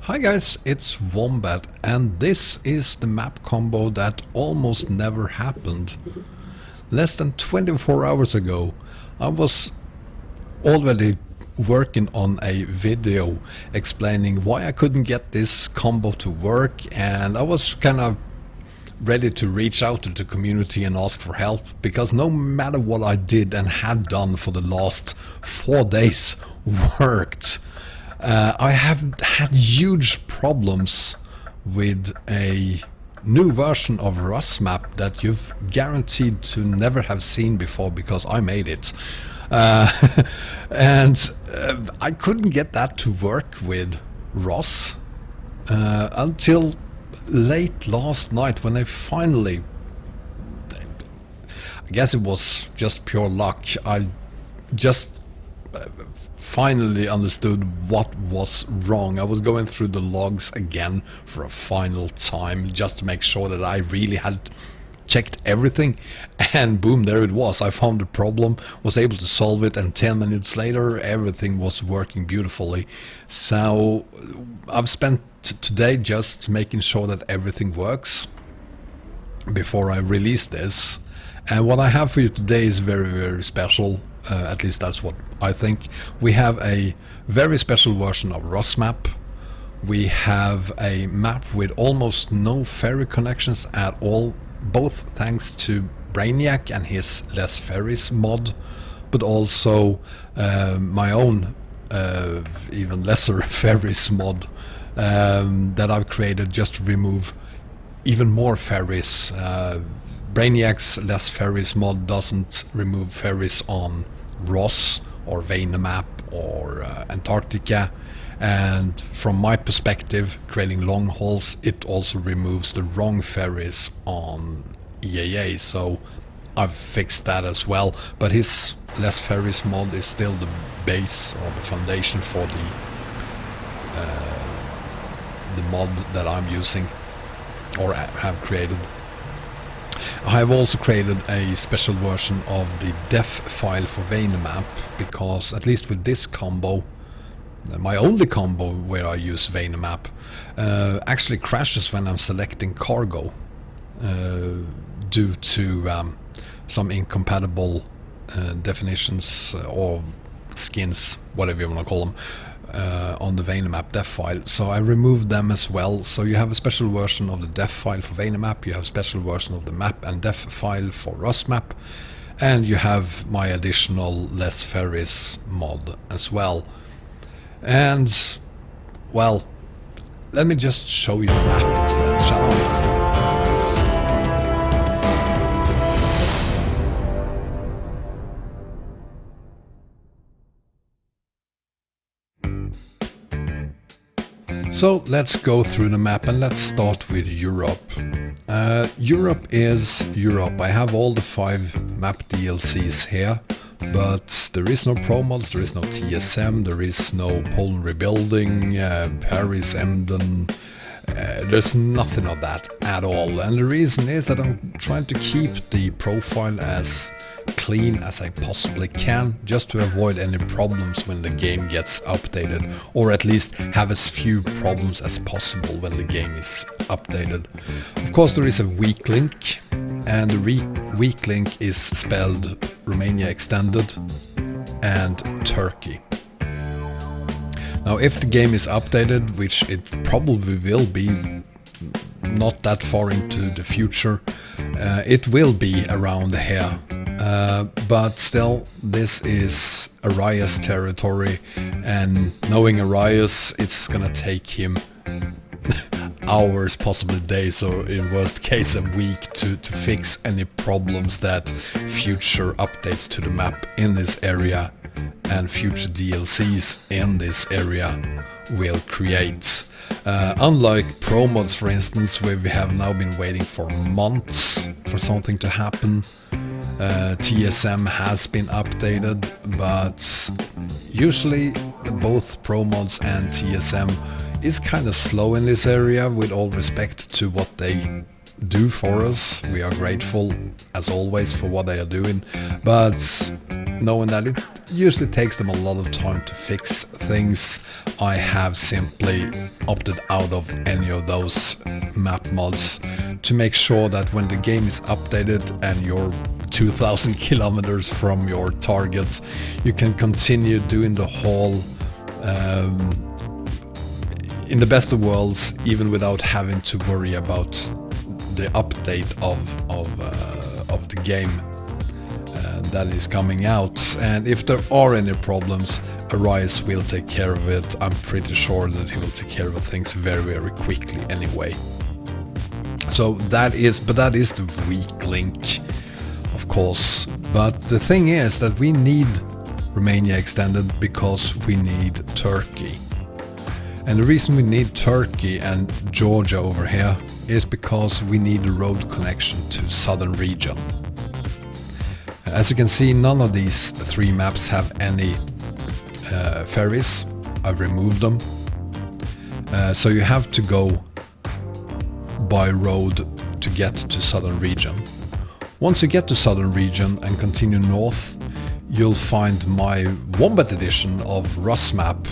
Hi guys, it's Wombat, and this is the map combo that almost never happened. Less than 24 hours ago, I was already working on a video explaining why I couldn't get this combo to work, and I was kind of ready to reach out to the community and ask for help, because no matter what I did and had done for the last 4 days worked. I have had huge problems with a new version of Rusmap that you've guaranteed to never have seen before, because I made it. And I couldn't get that to work with ROS until late last night, when I finally, I guess it was just pure luck, I just finally understood what was wrong. I was going through the logs again for a final time just to make sure that I really had checked everything, and boom, there it was. I found the problem, was able to solve it, and 10 minutes later everything was working beautifully. So I've spent today just making sure that everything works before I release this. And what I have for you today is very special. At least that's what I think. We have a very special version of Rusmap. We have a map with almost no ferry connections at all, both thanks to Braniac and his Less Ferries mod, but also my own even lesser ferries mod that I've created just to remove even more ferries. Braniac's Less Ferries mod doesn't remove ferries on ROS or Vanemap or Antarctica, and from my perspective, creating long hauls, it also removes the wrong ferries on EAA, so I've fixed that as well. But his Less Ferries mod is still the base or the foundation for the mod that I'm using or have created. I have also created a special version of the def file for Vanemap, because at least with this combo, my only combo where I use Vanemap, actually crashes when I'm selecting cargo due to some incompatible definitions or skins, whatever you want to call them, on the Vanemap def file. So I removed them as well. So you have a special version of the def file for Vanemap, you have a special version of the map and def file for Rusmap, and you have my additional Less Ferries mod as well. And well, let me just show you the map instead, shall I? So let's go through the map, and let's start with Europe. Europe is Europe. I have all the 5 map DLCs here, but there is no Pro mods, there is no TSM, there is no Poland rebuilding, Paris, Emden. There's nothing of that at all, and the reason is that I'm trying to keep the profile as clean as I possibly can, just to avoid any problems when the game gets updated, or at least have as few problems as possible when the game is updated. Of course, there is a weak link, and the weak link is spelled Romania Extended and Turkey. Now, if the game is updated, which it probably will be not that far into the future, it will be around here. But still, this is Arayas territory, and knowing Arayas, it's gonna take him hours, possibly days, or in worst case a week to fix any problems that future updates to the map in this area and future DLCs in this area will create. Unlike Pro mods, for instance, where we have now been waiting for months for something to happen. TSM has been updated, but usually both Pro mods and TSM is kind of slow in this area, with all respect to what they do for us. We are grateful as always for what they are doing, but knowing that it usually takes them a lot of time to fix things, I have simply opted out of any of those map mods to make sure that when the game is updated and you're 2,000 kilometers from your target, you can continue doing the whole in the best of worlds, even without having to worry about the update of the game that is coming out. And if there are any problems, Arayas will take care of it. I'm pretty sure that he will take care of things very, very quickly anyway. So that is the weak link, of course. But the thing is that we need Romania extended because we need Turkey. And the reason we need Turkey and Georgia over here is because we need a road connection to southern region. As you can see, none of these three maps have any ferries. I've removed them. So you have to go by road to get to southern region. Once you get to southern region and continue north, you'll find my Wombat Edition of Rusmap.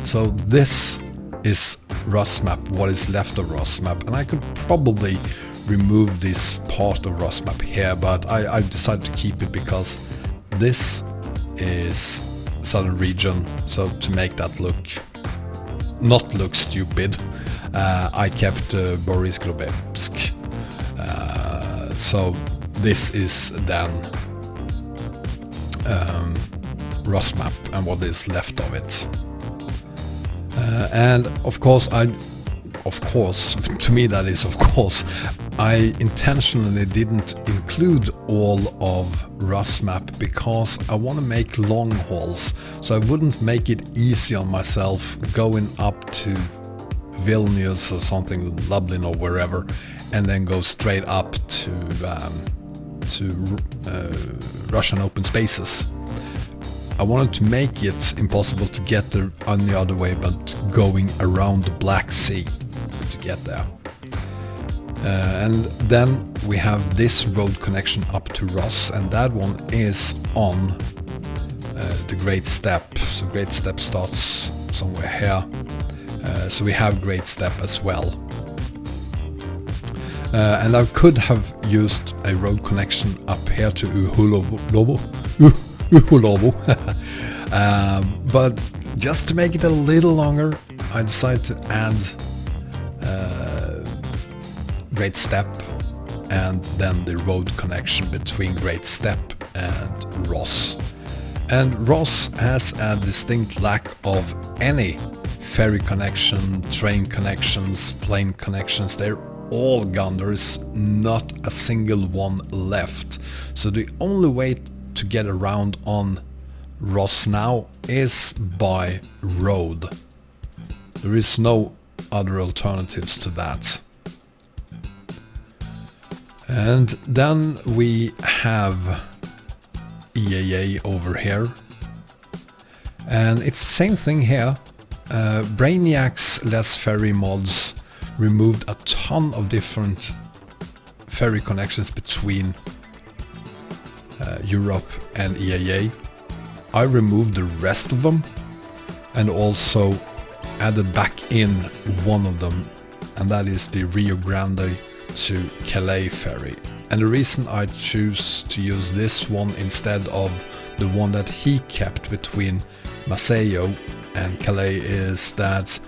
So this is Rusmap, what is left of Rusmap, and I could probably remove this part of Rusmap here, but I decided to keep it because this is southern region. So to make that not look stupid, I kept Boris Globevsk. So this is then Rusmap and what is left of it. And of course, to me that is of course, I intentionally didn't include all of Rusmap because I want to make long hauls, so I wouldn't make it easy on myself going up to Vilnius or something, Lublin or wherever, and then go straight up to Russian open spaces. I wanted to make it impossible to get there any other way but going around the Black Sea to get there. And then we have this road connection up to ROS, and that one is on the Great Steppe. So Great Steppe starts somewhere here. So we have Great Steppe as well. And I could have used a road connection up here to Uhulovo. But just to make it a little longer, I decided to add Great Steppe and then the road connection between Great Steppe and ROS. And ROS has a distinct lack of any ferry connection, train connections, plane connections. They're all gone. There is not a single one left. So the only way to get around on ROS now is by road. There is no other alternatives to that. And then we have EAA over here, and it's the same thing here. Braniac's less ferry mods removed a ton of different ferry connections between Europe and EAA. I removed the rest of them and also added back in one of them, and that is the Rio Grande to Calais ferry. And the reason I choose to use this one instead of the one that he kept between Maceió and Calais is that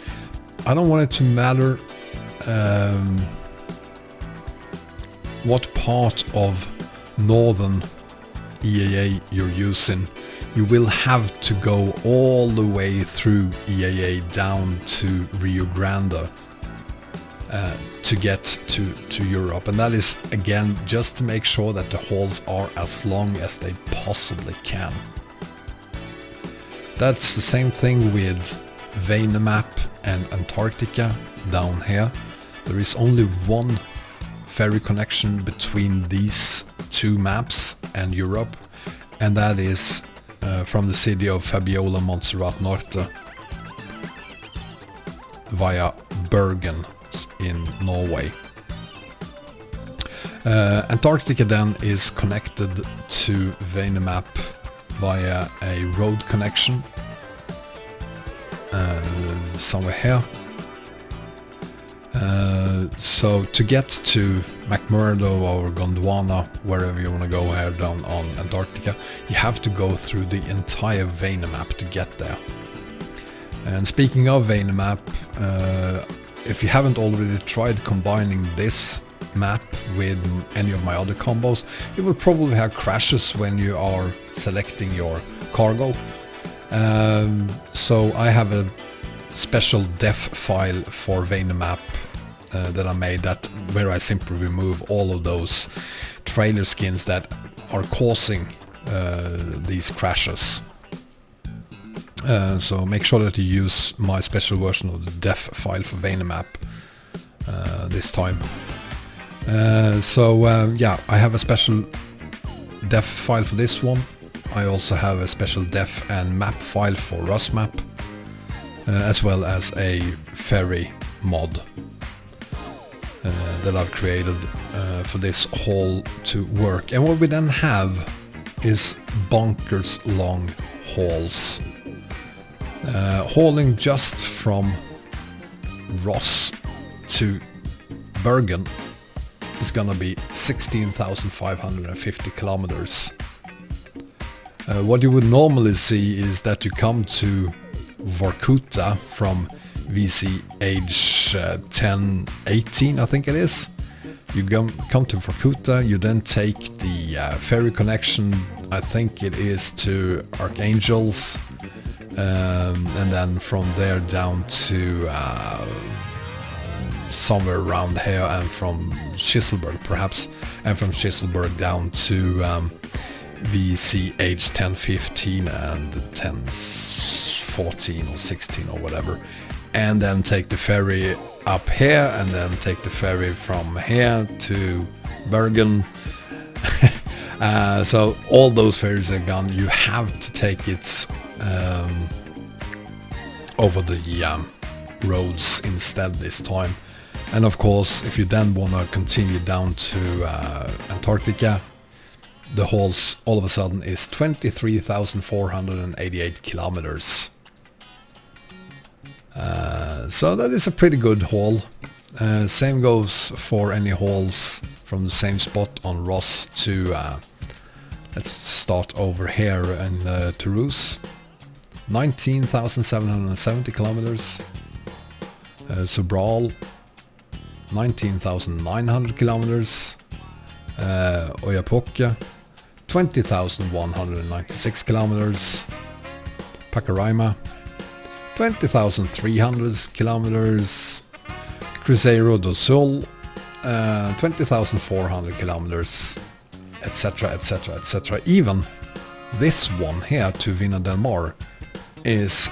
I don't want it to matter what part of northern EAA you're using. You will have to go all the way through EAA down to Rio Grande to get to Europe, and that is again just to make sure that the hauls are as long as they possibly can. That's the same thing with Vanemap and Antarctica down here. There is only one ferry connection between these two maps and Europe, and that is from the city of Fabiola Montserrat Norte via Bergen in Norway. Antarctica then is connected to Vanemap via a road connection somewhere here. So to get to McMurdo or Gondwana, wherever you want to go here down on Antarctica, you have to go through the entire Vanemap to get there. And speaking of Vanemap, if you haven't already tried combining this map with any of my other combos, you will probably have crashes when you are selecting your cargo. So I have a special def file for Vanemap that I made where I simply remove all of those trailer skins that are causing these crashes. So make sure that you use my special version of the def file for Vanemap this time. Yeah, I have a special def file for this one. I also have a special def and map file for Rusmap, as well as a ferry mod that I've created for this haul to work. And what we then have is bonkers long hauls. Hauling just from ROS to Bergen is gonna be 16,550 kilometers. What you would normally see is that you come to Vorkuta from VCH 1018, I think it is. You come to Vorkuta, you then take the ferry connection, I think it is to Archangels, and then from there down to somewhere around here, and from Schisselberg perhaps, and from Schisselberg down to VCH 1015 and 1014 or 16 or whatever, and then take the ferry up here, and then take the ferry from here to Bergen. So all those ferries are gone. You have to take it over the roads instead this time. And of course, if you then want to continue down to Antarctica, the hauls all of a sudden is 23,488 kilometers. So that is a pretty good haul. Same goes for any hauls from the same spot on ROS to, let's start over here in Toulouse. 19,770 kilometers. Sobral, 19,900 kilometers. Oiapoque, 20,196 kilometers. Pacaraima, 20,300 kilometers. Cruzeiro do Sul, 20,400 kilometers, etc, etc, etc. Even this one here to Vina del Mar is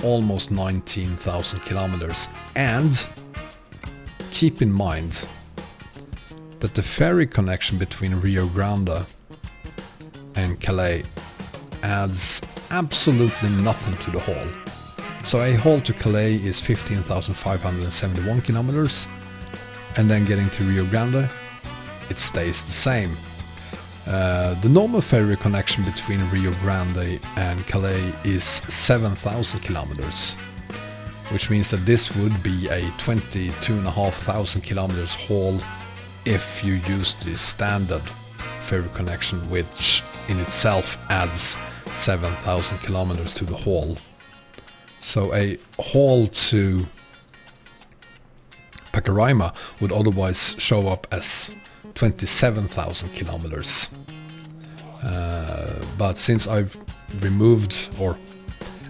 almost 19,000 kilometers. And keep in mind that the ferry connection between Rio Grande and Calais adds absolutely nothing to the haul. So a haul to Calais is 15,571 kilometers, and then getting to Rio Grande, it stays the same. The normal ferry connection between Rio Grande and Calais is 7,000 kilometers, which means that this would be a 22,500 kilometers haul if you use the standard ferry connection, which in itself adds 7,000 kilometers to the haul. So a haul to Pacaraima would otherwise show up as 27,000 kilometers. But since I've removed or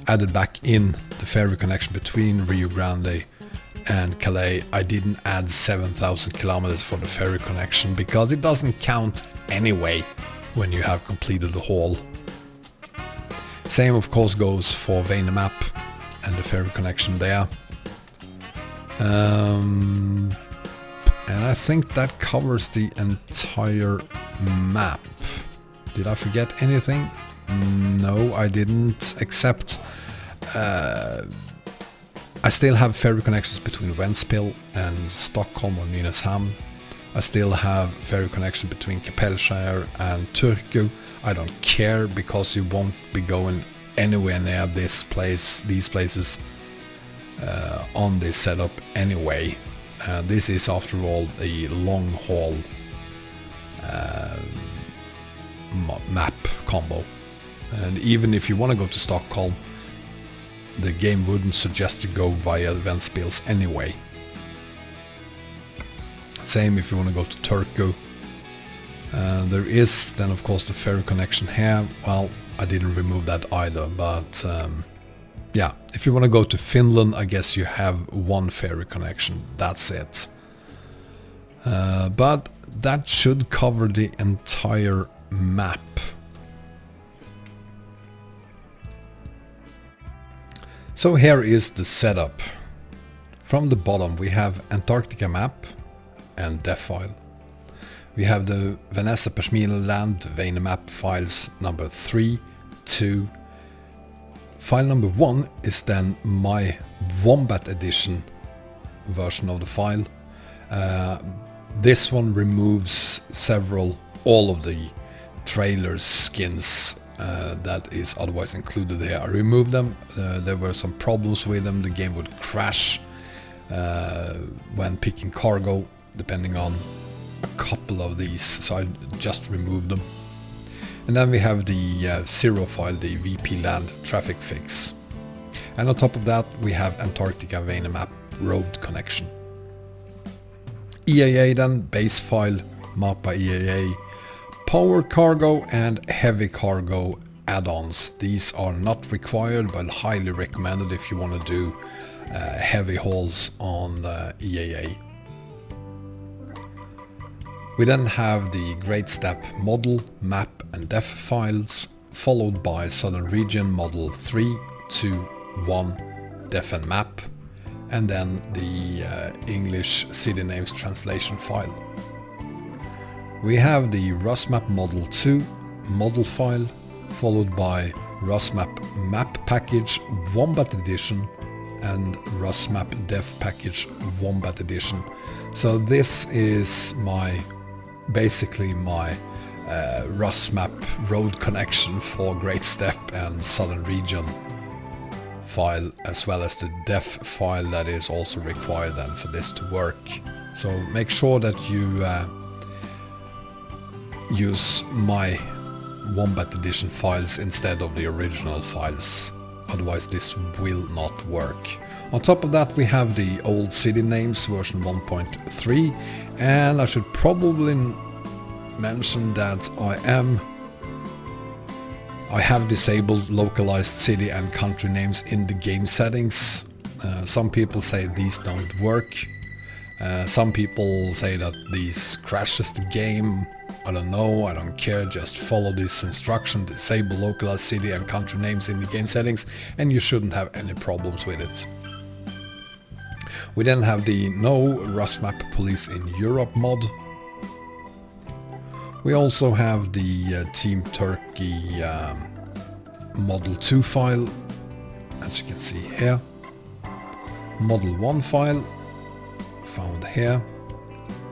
added back in the ferry connection between Rio Grande and Calais, I didn't add 7,000 kilometers for the ferry connection because it doesn't count anyway when you have completed the haul. Same of course goes for Vanemap and the ferry connection there. And I think that covers the entire map. Did I forget anything? No, I didn't, except I still have ferry connections between Ventspil and Stockholm or Nynäshamn. I still have ferry connection between Capellshire and Turku. I don't care because you won't be going anywhere near these places on this setup anyway. This is after all a long haul map combo, and even if you want to go to Stockholm, the game wouldn't suggest you go via Ventspils anyway. Same if you want to go to Turku. There is then of course the ferry connection here. Well, I didn't remove that either, but yeah, if you want to go to Finland, I guess you have one ferry connection, that's it. But that should cover the entire map. So here is the setup. From the bottom we have Antarctica map and def file. We have the Vanemap Vanemap files number 3, 2. File number 1 is then my Wombat Edition version of the file. This one removes all of the trailers skins that is otherwise included here. I removed them. There were some problems with them. The game would crash when picking cargo, depending on a couple of these, so I just removed them. And then we have the 0 file, the VP Land traffic fix. And on top of that we have Antarctica Vanemap road connection. EAA then, base file, MAPA EAA, power cargo and heavy cargo add-ons. These are not required but highly recommended if you want to do heavy hauls on EAA. We then have the Great Step model, map and def files, followed by Southern Region model 3, 2, 1, def and map, and then the English city names translation file. We have the Rusmap model 2 model file, followed by Rusmap map package Wombat Edition and Rusmap def package Wombat Edition. So this is basically my Rusmap road connection for Great Step and Southern Region file, as well as the def file that is also required then for this to work. So make sure that you use my Wombat Edition files instead of the original files, otherwise this will not work. On top of that we have the old city names version 1.3, and I should probably mention that I have disabled localized city and country names in the game settings. Some people say these don't work. Some people say that these crashes the game. I don't know, I don't care, just follow this instruction, disable localized city and country names in the game settings, and you shouldn't have any problems with it. We then have the No Rusmap Police in Europe mod. We also have the Team Turkey Model 2 file, as you can see here. Model 1 file, found here,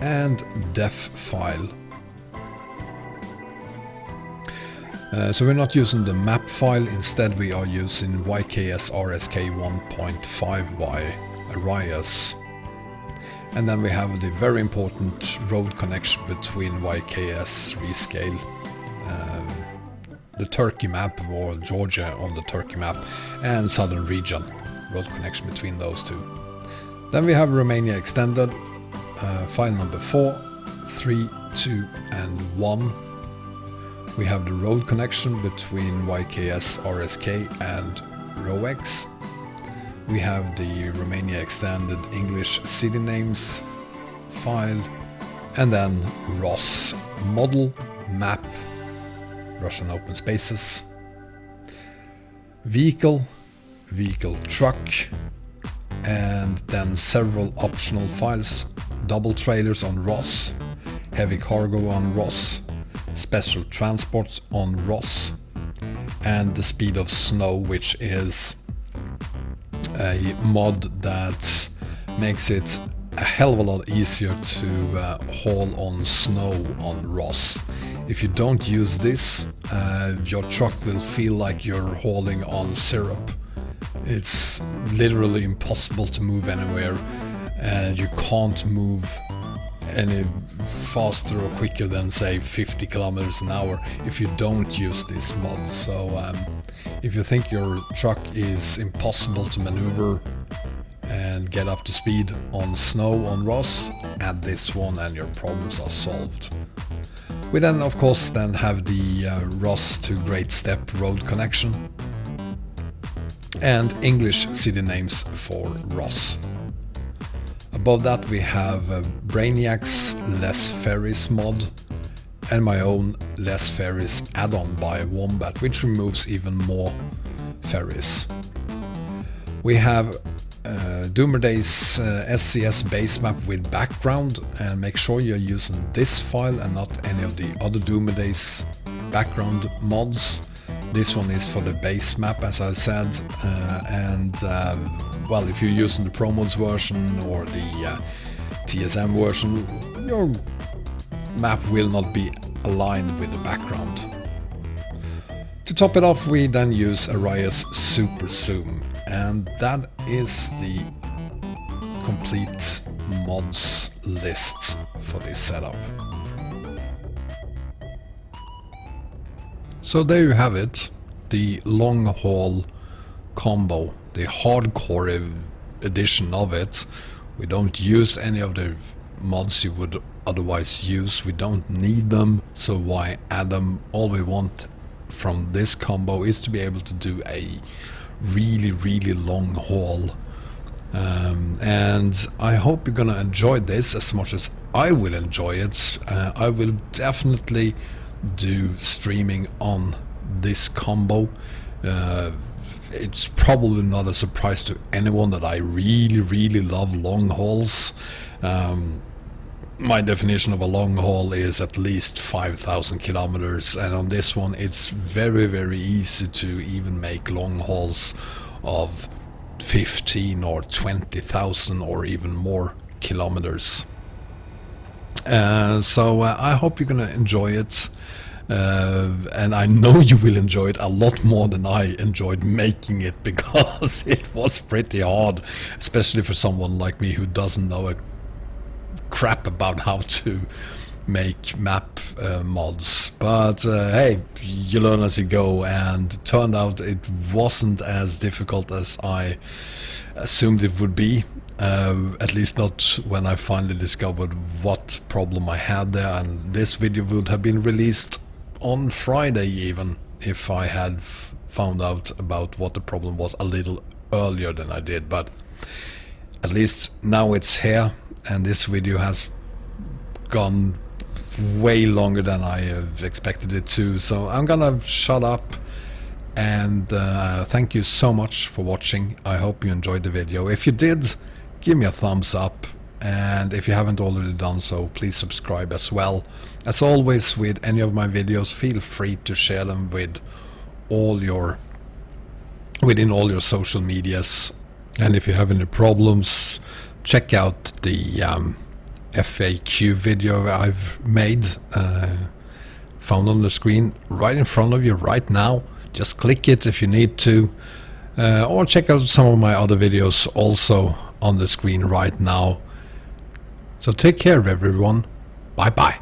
and def file. So we're not using the map file, instead we are using YKS RSK 1.5 by Arayas. And then we have the very important road connection between YKS Rescale, the Turkey map, or Georgia on the Turkey map, and Southern Region, road connection between those two. Then we have Romania Extended, file number 4, 3, 2 and 1. We have the road connection between YKS RSK and ROX. We have the Romania Extended English city names file, and then ROS model, map, Russian open spaces, vehicle, vehicle truck, and then several optional files, double trailers on ROS, heavy cargo on ROS, special transports on ROS, and the speed of snow, which is a mod that makes it a hell of a lot easier to haul on snow on ROS. If you don't use this, your truck will feel like you're hauling on syrup. It's literally impossible to move anywhere, and you can't move any faster or quicker than say 50 kilometers an hour if you don't use this mod. So if you think your truck is impossible to maneuver and get up to speed on snow on ROS, add this one and your problems are solved. We then of course then have the ROS to Great Step road connection and English city names for ROS. Above that we have Braniac's Less Ferries mod and my own Less Ferries add-on by Wombat, which removes even more ferries. We have dOOmERdaZe SCS Base Map with background, and make sure you're using this file and not any of the other dOOmERdaZe background mods. This one is for the base map, as I said, well, if you're using the Pro Mods version or the TSM version, your map will not be aligned with the background. To top it off, we then use Arayas SuperZoom, and that is the complete mods list for this setup. So there you have it, the long haul combo, the hardcore edition of it. We don't use any of the mods you would otherwise use, we don't need them, so why add them? All we want from this combo is to be able to do a really long haul, and I hope you're gonna enjoy this as much as I will enjoy it. I will definitely do streaming on this combo. It's probably not a surprise to anyone that I really love long hauls. My definition of a long haul is at least 5,000 kilometers, and on this one it's very easy to even make long hauls of 15 or 20,000 or even more kilometers. So I hope you're gonna enjoy it, and I know you will enjoy it a lot more than I enjoyed making it, because it was pretty hard, especially for someone like me who doesn't know a crap about how to make map mods. But hey, you learn as you go, and it turned out it wasn't as difficult as I assumed it would be. At least not when I finally discovered what problem I had there, and this video would have been released on Friday even if I had found out about what the problem was a little earlier than I did. But at least now it's here, and this video has gone way longer than I expected it to, so I'm gonna shut up. And thank you so much for watching. I hope you enjoyed the video. If you did, give me a thumbs up, and if you haven't already done so, please subscribe as well. As always with any of my videos, feel free to share them with within all your social medias. And if you have any problems, check out the FAQ video I've made, found on the screen right in front of you right now. Just click it if you need to, or check out some of my other videos also on the screen right now. So take care everyone, bye bye.